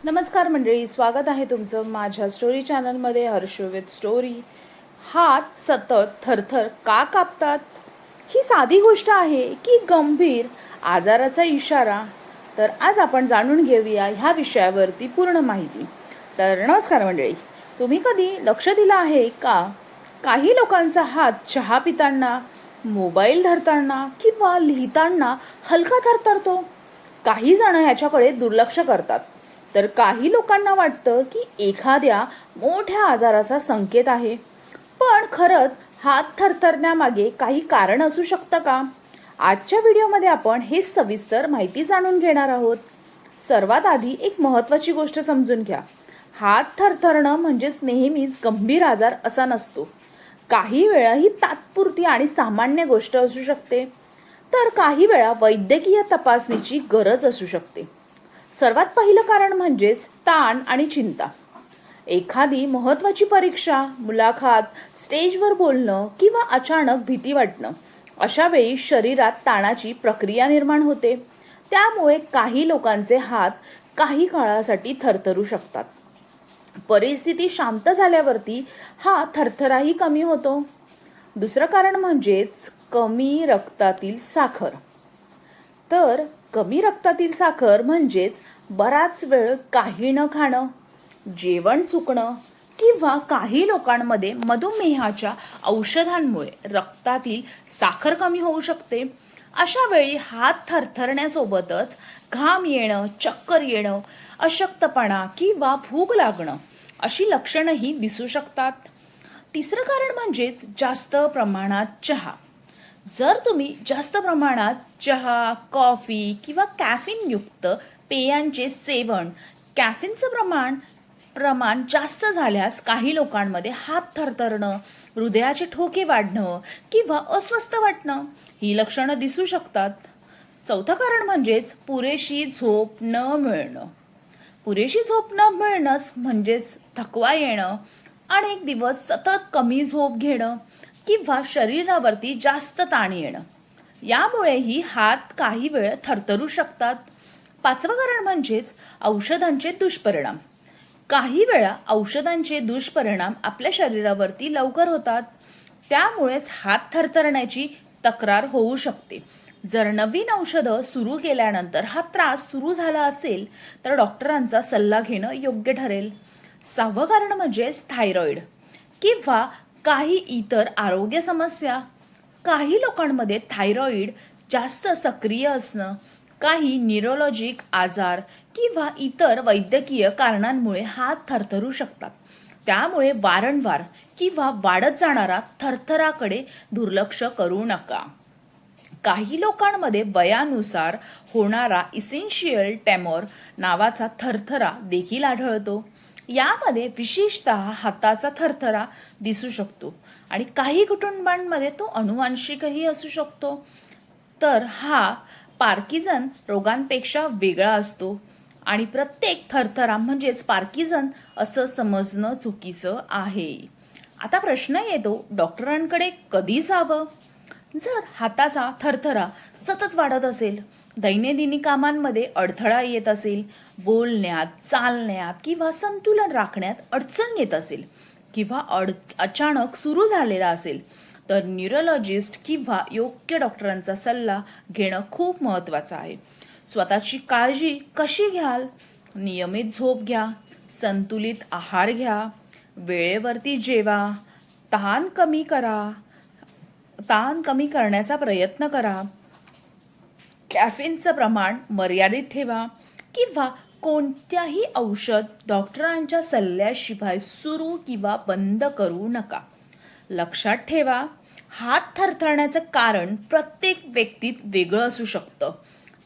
नमस्कार मंडळी, स्वागत आहे तुमचं माझ्या स्टोरी चॅनलमध्ये. Harsh with story. हात सतत थरथर का कापतात? ही साधी गोष्ट आहे की गंभीर आजाराचा इशारा? तर आज आपण जाणून घेऊया ह्या विषयावरती पूर्ण माहिती. तर नमस्कार मंडळी, तुम्ही कधी लक्ष दिलं आहे का? काही लोकांचा हात चहा पिताना, मोबाईल धरताना किंवा लिहिताना हलका थरथरतो. काही जण ह्याच्याकडे दुर्लक्ष करतात, तर काही लोकांना वाटतं की एखाद्या मोठ्या आजाराचा संकेत आहे. पण खरंच हात थरथरण्यामागे काही कारण असू शकतं का? आजच्या व्हिडिओमध्ये आपण हे सविस्तर माहिती जाणून घेणार आहोत. सर्वात आधी एक महत्त्वाची गोष्ट समजून घ्या. हात थरथरणं म्हणजेच नेहमीच गंभीर आजार असा नसतो. काही वेळा ही तात्पुरती आणि सामान्य गोष्ट असू शकते, तर काही वेळा वैद्यकीय तपासणीची गरज असू शकते. सर्वात पहिलं कारण म्हणजेच ताण आणि चिंता. एखादी महत्त्वाची परीक्षा, मुलाखत, स्टेजवर बोलणं किंवा अचानक भीती वाटणं, अशा वेळी शरीरात ताणाची प्रक्रिया निर्माण होते. त्यामुळे काही लोकांचे हात काही काळासाठी थरथरू शकतात. परिस्थिती शांत झाल्यावरती हा थरथराही कमी होतो. दुसरं कारण म्हणजेच कमी रक्तातील साखर. तर कमी रक्तातील साखर म्हणजेच बराच वेळ काही न खाणं, जेवण चुकणं किंवा काही लोकांमध्ये मधुमेहाच्या औषधांमुळे रक्तातील साखर कमी होऊ शकते. अशा वेळी हात थरथरण्यासोबतच घाम येणं, चक्कर येणं, अशक्तपणा किंवा भूक लागणं अशी लक्षणंही दिसू शकतात. तिसरं कारण म्हणजे जास्त प्रमाणात चहा. जर तुम्ही जास्त प्रमाणात चहा, कॉफी किंवा कॅफिनयुक्त पेयांचे सेवन, कॅफिनचं प्रमाण जास्त झाल्यास काही लोकांमध्ये हात थरथरणं, हृदयाचे ठोके वाढणं किंवा अस्वस्थ वाटणं ही लक्षणं दिसू शकतात. चौथं कारण म्हणजेच पुरेशी झोप न मिळणं. पुरेशी झोप न मिळणंच म्हणजेच थकवा येणं, अनेक दिवस सतत कमी झोप घेणं किंवा शरीरावरती जास्त ताण येणं, यामुळेही हात काही वेळ थरथरू शकतात. पाचवं कारण म्हणजेच औषधांचे दुष्परिणाम. काही वेळा औषधांचे दुष्परिणाम आपल्या शरीरावरती लवकर होतात, त्यामुळेच हात थरथरण्याची तक्रार होऊ शकते. जर नवीन औषधं सुरू केल्यानंतर हा त्रास सुरू झाला असेल तर डॉक्टरांचा सल्ला घेणं योग्य ठरेल. सहावं कारण म्हणजेच थायरॉइड किंवा काही इतर आरोग्य समस्या. काही लोकांमध्ये थायरॉइड जास्त सक्रिय असणं, काही न्यूरोलॉजिक आजार किंवा इतर वैद्यकीय कारणांमुळे हात थरथरू शकतात. त्यामुळे वारंवार किंवा वाढत जाणारा थरथराकडे दुर्लक्ष करू नका. काही लोकांमध्ये वयानुसार होणारा इसेन्शियल ट्रेमोर नावाचा थरथरा देखील आढळतो. यामध्ये विशेषतः हाताचा थरथरा दिसू शकतो आणि काही कुटुंबांमध्ये तो अनुवांशिकही असू शकतो. तर हा पार्किन्सन रोगांपेक्षा वेगळा असतो आणि प्रत्येक थरथरा म्हणजेच पार्किन्सन असं समजणं चुकीचं आहे. आता प्रश्न येतो, डॉक्टरांकडे कधी जावं? जर हाताचा थरथरा सतत वाढत असेल, दैनंदिन कामांमध्ये अडथळा येत असेल, बोलण्यात, चालण्यात किंवा संतुलन राखण्यात अडचण येत असेल किंवा अचानक सुरू झालेला असेल, तर न्यूरोलॉजिस्ट किंवा योग्य डॉक्टरांचा सल्ला घेणं खूप महत्त्वाचं आहे. स्वतःची काळजी कशी घ्याल? नियमित झोप घ्या, संतुलित आहार घ्या, वेळेवरती जेवा, ताण कमी करण्याचा प्रयत्न करा, कॅफिनचं प्रमाण मर्यादित ठेवा किंवा कोणत्याही औषध डॉक्टरांच्या सल्ल्याशिवाय सुरू किंवा बंद करू नका. लक्षात ठेवा, हात थरथरण्याचं कारण प्रत्येक व्यक्तीत वेगळं असू शकतं.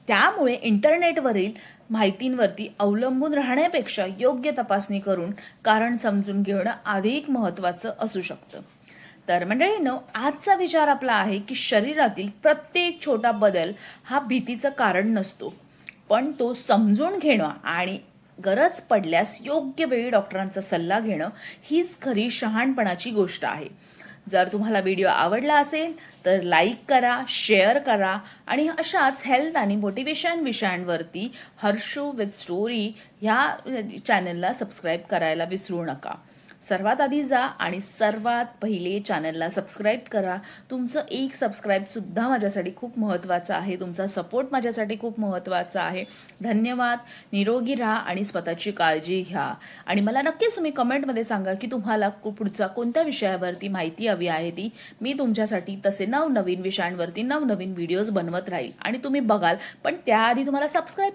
त्यामुळे इंटरनेटवरील माहितींवरती अवलंबून राहण्यापेक्षा योग्य तपासणी करून कारण समजून घेणं अधिक महत्त्वाचं असू शकतं. तर मंडळींनो, आजचा विचार आपला आहे की शरीरातील प्रत्येक छोटा बदल हा भीतीचं कारण नसतो, पण तो समजून घेणं आणि गरज पडल्यास योग्य वेळी डॉक्टरांचा सल्ला घेणं हीच खरी शहाणपणाची गोष्ट आहे. जर तुम्हाला व्हिडिओ आवडला असेल तर लाईक करा, शेअर करा आणि अशाच हेल्थ आणि मोटिवेशन विषयांवरती हर्षू विथ स्टोरी ह्या चॅनलला सबस्क्राईब करायला विसरू नका. सर्वात आधी जा आणि सर्वात पहिले चॅनलला सबस्क्राईब करा. तुमचं एक सबस्क्राईबसुद्धा माझ्यासाठी खूप महत्त्वाचं आहे. तुमचा सपोर्ट माझ्यासाठी खूप महत्त्वाचा आहे. धन्यवाद. निरोगी राहा आणि स्वतःची काळजी घ्या. आणि मला नक्कीच तुम्ही कमेंटमध्ये सांगा की तुम्हाला पुढच्या कोणत्या विषयावरती माहिती हवी आहे ती. मी तुमच्यासाठी तसे नवनवीन विषयांवरती नवनवीन व्हिडिओज बनवत राहील आणि तुम्ही बघाल, पण त्याआधी तुम्हाला सबस्क्राईब